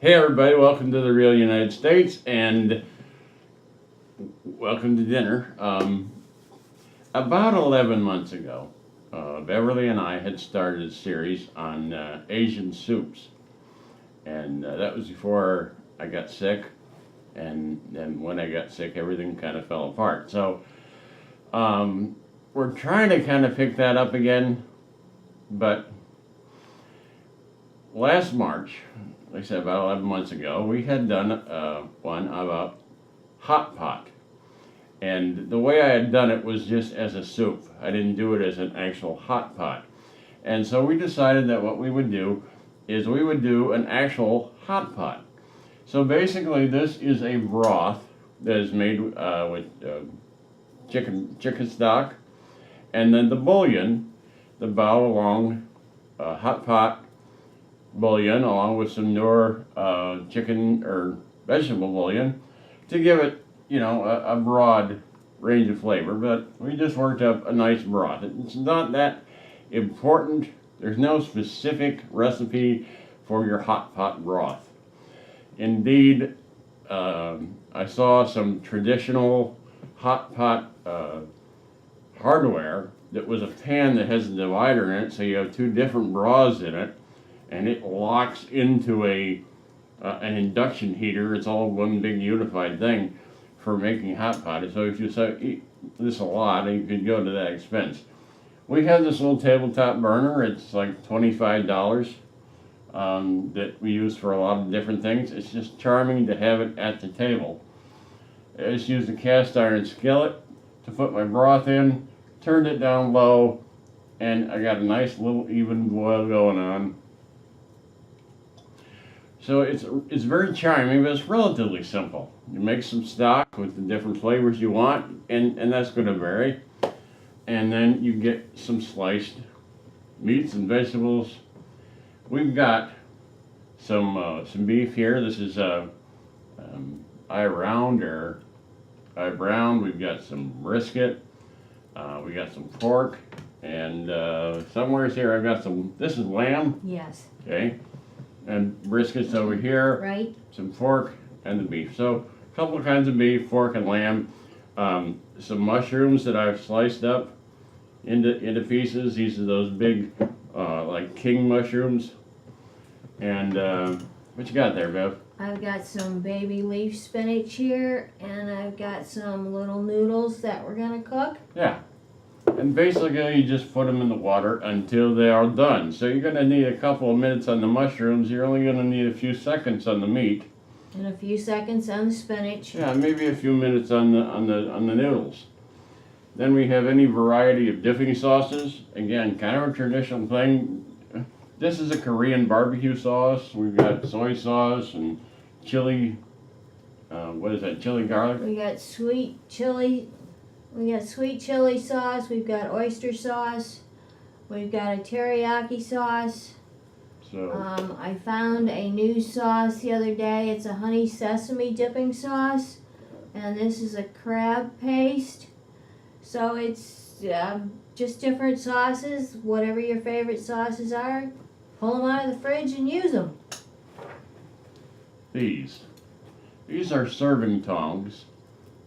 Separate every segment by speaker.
Speaker 1: Hey everybody, welcome to the real United States and welcome to dinner. About 11 months ago, Beverly and I had started a series on Asian soups. And that was before I got sick. And then when I got sick, everything kind of fell apart. So we're trying to kind of pick that up again. But last March, like I said, about 11 months ago, we had done one about hot pot. And the way I had done it was just as a soup. I didn't do it as an actual hot pot. And so we decided that what we would do is we would do an actual hot pot. So basically this is a broth that is made with chicken stock, and then the bouillon, the bow along hot pot bouillon along with some newer chicken or vegetable bouillon to give it, a broad range of flavor. But we just worked up a nice broth. It's not that important. There's no specific recipe for your hot pot broth. Indeed, I saw some traditional hot pot hardware that was a pan that has a divider in it, so you have two different broths in it, and it locks into an induction heater. It's all one big unified thing for making hot pot. So if you eat this a lot, you could go to that expense. We have this little tabletop burner. It's like $25 that we use for a lot of different things. It's just charming to have it at the table. I just used a cast iron skillet to put my broth in, turned it down low, and I got a nice little even boil going on. So it's very charming, but it's relatively simple. You make some stock with the different flavors you want, and that's going to vary. And then you get some sliced meats and vegetables. We've got some beef here. This is eye round or eye brown. We've got some brisket. We got some pork, and somewhere's here I've got some. This is lamb.
Speaker 2: Yes.
Speaker 1: Okay. And briskets over here,
Speaker 2: right?
Speaker 1: Some pork, and the beef. So a couple of kinds of beef, pork and lamb. Some mushrooms that I've sliced up into pieces. These are those big, like king mushrooms. And what you got there, Bev?
Speaker 2: I've got some baby leaf spinach here, and I've got some little noodles that we're gonna cook.
Speaker 1: Yeah. And basically you just put them in the water until they are done. So you're gonna need a couple of minutes on the mushrooms. You're only gonna need a few seconds on the meat.
Speaker 2: And a few seconds on the spinach.
Speaker 1: Yeah, maybe a few minutes on the noodles. Then we have any variety of dipping sauces. Again, kind of a traditional thing. This is a Korean barbecue sauce. We've got soy sauce and chili. What is that? Chili garlic.
Speaker 2: We got sweet chili. We got sweet chili sauce. We've got oyster sauce. We've got a teriyaki sauce.
Speaker 1: So
Speaker 2: I found a new sauce the other day. It's a honey sesame dipping sauce, and this is a crab paste. So it's just different sauces. Whatever your favorite sauces are, pull them out of the fridge and use them.
Speaker 1: these are serving tongs.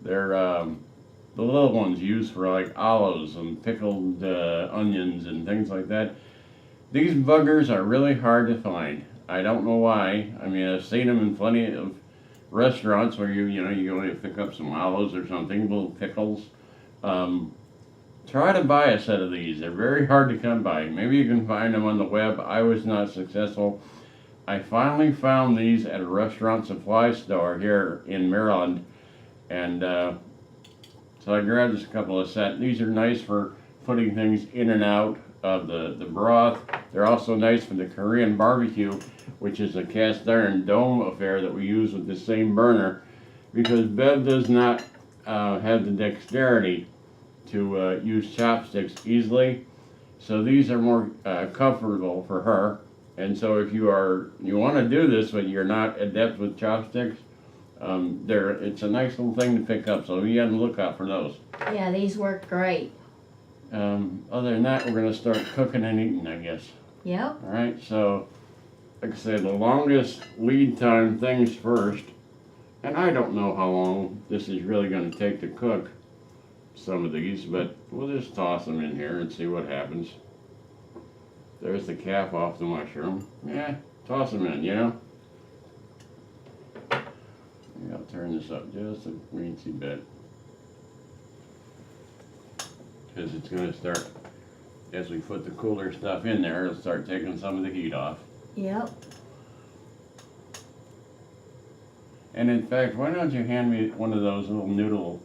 Speaker 1: They're the little ones used for like olives and pickled onions and things like that. These buggers are really hard to find. I don't know why. I mean, I've seen them in plenty of restaurants where you go to pick up some olives or something, little pickles. Try to buy a set of these. They're very hard to come by. Maybe you can find them on the web. I was not successful. I finally found these at a restaurant supply store here in Maryland, and so I grabbed just a couple of sets. These are nice for putting things in and out of the broth. They're also nice for the Korean barbecue, which is a cast iron dome affair that we use with the same burner, because Bev does not have the dexterity to use chopsticks easily. So these are more comfortable for her. And so if you want to do this but you're not adept with chopsticks, it's a nice little thing to pick up. So be on the lookout for those.
Speaker 2: Yeah, these work great.
Speaker 1: Other than that, we're going to start cooking and eating, I guess.
Speaker 2: Yep.
Speaker 1: All right, so like I said, the longest lead time things first. And I don't know how long this is really going to take to cook some of these, but we'll just toss them in here and see what happens. There's the cap off the mushroom. Yeah, toss them in, you know. Maybe I'll turn this up just a weensy bit. Because it's going to start, as we put the cooler stuff in there, it'll start taking some of the heat off.
Speaker 2: Yep.
Speaker 1: And in fact, why don't you hand me one of those little noodle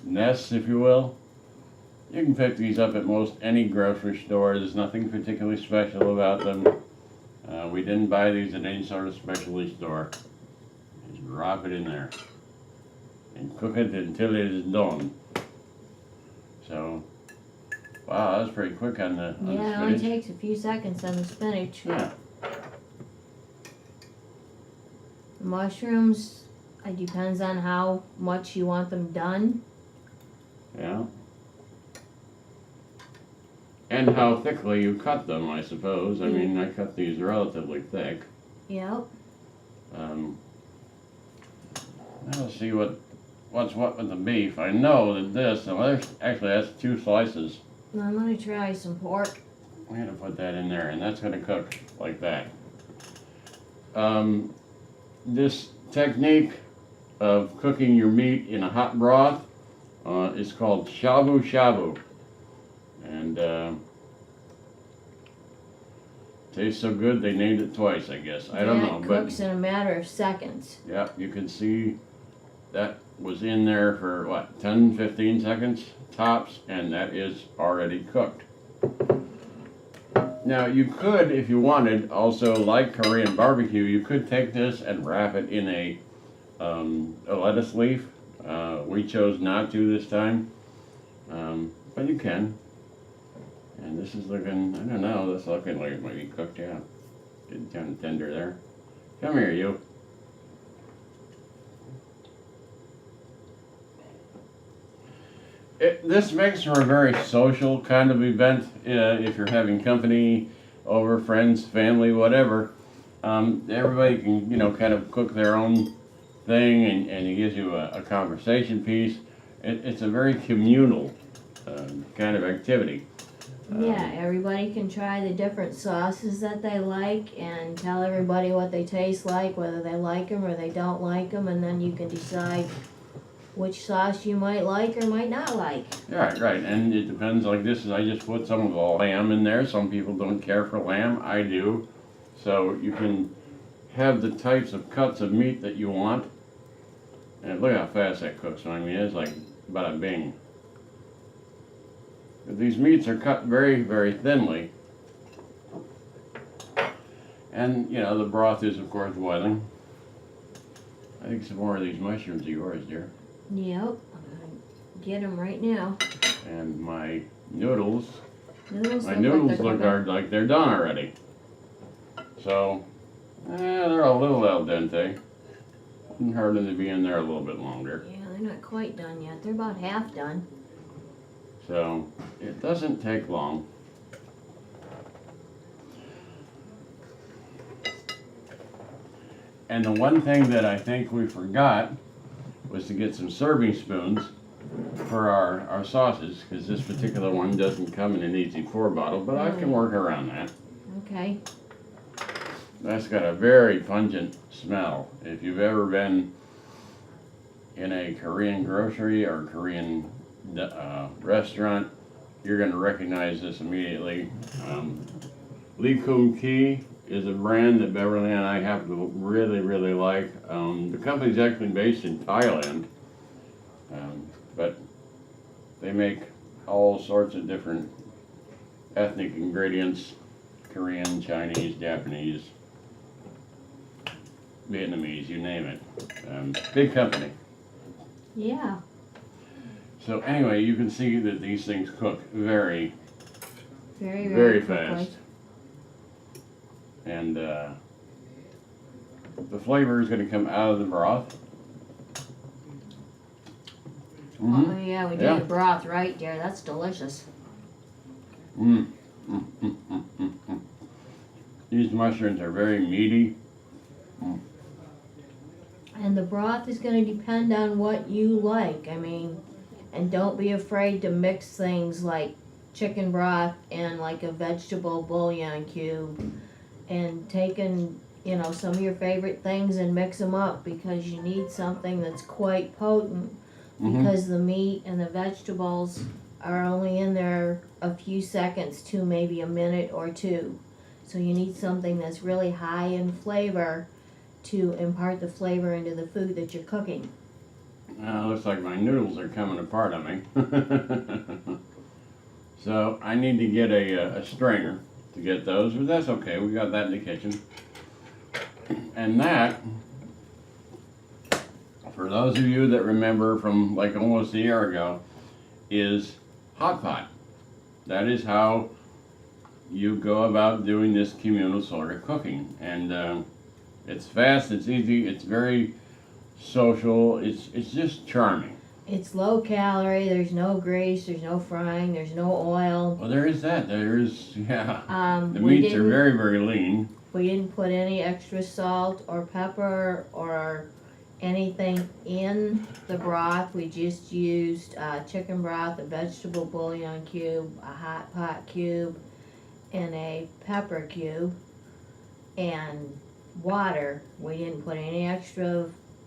Speaker 1: nests, if you will. You can pick these up at most any grocery store. There's nothing particularly special about them. We didn't buy these at any sort of specialty store. Just drop it in there and cook it until it is done. So, wow, that was pretty quick on the
Speaker 2: Yeah, it
Speaker 1: spinach.
Speaker 2: only takes a few seconds on the spinach.
Speaker 1: Yeah.
Speaker 2: The mushrooms, it depends on how much you want them done.
Speaker 1: Yeah. And how thickly you cut them, I suppose. I mean, I cut these relatively thick.
Speaker 2: Yep.
Speaker 1: Now let's see what's what with the beef. I know that this, well, that's 2 slices.
Speaker 2: I'm gonna try some pork.
Speaker 1: I'm gonna put that in there, and that's gonna cook like that. This technique of cooking your meat in a hot broth is called Shabu-shabu. And tastes so good they named it twice, I guess. I don't know,
Speaker 2: It
Speaker 1: but
Speaker 2: cooks in a matter of seconds.
Speaker 1: yeah, you can see that was in there for what, 10-15 seconds tops, and that is already cooked. Now you could, if you wanted, also like Korean barbecue, you could take this and wrap it in a lettuce leaf. We chose not to this time, but you can. And this is looking, I don't know, this is looking like it might be cooked, yeah. Getting kind of tender there. Come here, you. This makes for a very social kind of event if you're having company over, friends, family, whatever. Everybody can, you know, kind of cook their own thing, and it gives you a conversation piece. It's a very communal kind of activity.
Speaker 2: Yeah, everybody can try the different sauces that they like and tell everybody what they taste like, whether they like them or they don't like them, and then you can decide which sauce you might like or might not like.
Speaker 1: Right, and it depends. Like this is, I just put some of the lamb in there. Some people don't care for lamb. I do. So you can have the types of cuts of meat that you want. And look how fast that cooks. I mean, it's like bada bing. These meats are cut very, very thinly. And, you know, the broth is, of course, boiling. I think some more of these mushrooms are yours, dear.
Speaker 2: Yep, I'm gonna get them right now.
Speaker 1: And my noodles,
Speaker 2: Noodles
Speaker 1: my
Speaker 2: look
Speaker 1: noodles
Speaker 2: like they're
Speaker 1: like they're done already. So, they're a little al dente. Wouldn't hurt them to be in there a little bit longer.
Speaker 2: Yeah, they're not quite done yet. They're about half done.
Speaker 1: So, it doesn't take long. And the one thing that I think we forgot was to get some serving spoons for our sauces, because this particular one doesn't come in an easy pour bottle, but I can work around that.
Speaker 2: Okay.
Speaker 1: That's got a very pungent smell. If you've ever been in a Korean grocery or Korean restaurant, you're going to recognize this immediately. Lee Kum Ki is a brand that Beverly and I happen to really, really like. The company's actually based in Thailand, but they make all sorts of different ethnic ingredients: Korean, Chinese, Japanese, Vietnamese, you name it. Big company.
Speaker 2: Yeah.
Speaker 1: So anyway, you can see that these things cook very,
Speaker 2: Very,
Speaker 1: very
Speaker 2: quickly.
Speaker 1: fast. And the flavor is going to come out of the broth.
Speaker 2: Oh yeah, we did
Speaker 1: Yeah.
Speaker 2: the broth right there. That's delicious.
Speaker 1: These mushrooms are very meaty.
Speaker 2: And the broth is going to depend on what you like. I mean, and don't be afraid to mix things like chicken broth and like a vegetable bouillon cube, and taking, you know, some of your favorite things and mix them up, because you need something that's quite potent, because the meat and the vegetables are only in there a few seconds to maybe a minute or two. So you need something that's really high in flavor to impart the flavor into the food that you're cooking.
Speaker 1: Looks like my noodles are coming apart on me. So I need to get a strainer to get those, but that's okay. We got that in the kitchen. And that, for those of you that remember from like almost a year ago, is hot pot. That is how you go about doing this communal sort of cooking. And it's fast, it's easy, it's very social, it's just charming.
Speaker 2: It's low calorie, there's no grease, there's no frying, there's no oil.
Speaker 1: Well, there is that. There is, yeah. The
Speaker 2: We
Speaker 1: meats are
Speaker 2: didn't-
Speaker 1: very, very lean.
Speaker 2: We didn't put any extra salt or pepper or anything in the broth. We just used chicken broth, a vegetable bouillon cube, a hot pot cube, and a pepper cube, and water. We didn't put any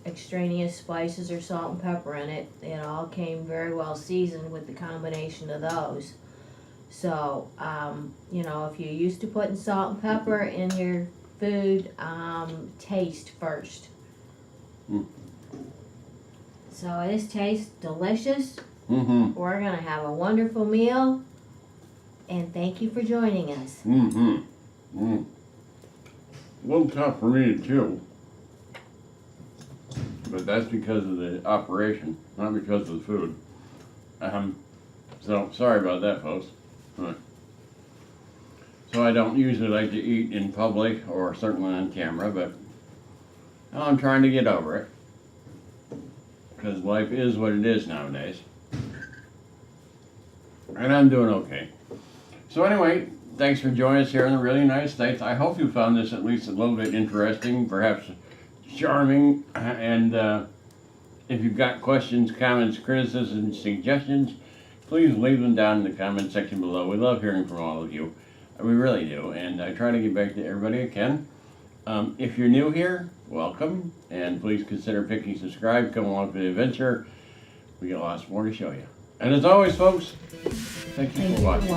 Speaker 2: extraneous spices or salt and pepper in it. It all came very well seasoned with the combination of those. So, you know, if you're used to putting salt and pepper in your food, taste first. So this tastes delicious.
Speaker 1: Mm-hmm.
Speaker 2: We're gonna have a wonderful meal, and thank you for joining us.
Speaker 1: Mm-hmm. Mm. A little tough for me to chew. But that's because of the operation, not because of the food. So sorry about that, folks. So I don't usually like to eat in public or certainly on camera, but I'm trying to get over it. Because life is what it is nowadays. And I'm doing okay. So anyway, thanks for joining us here in the really nice States. I hope you found this at least a little bit interesting, perhaps charming. And if you've got questions, comments, criticisms, suggestions, please leave them down in the comment section below. We love hearing from all of you. We really do. And I try to get back to everybody I can. If you're new here, welcome. And please consider picking subscribe. Come along for the adventure. We got lots more to show you. And as always, folks, thank you for watching.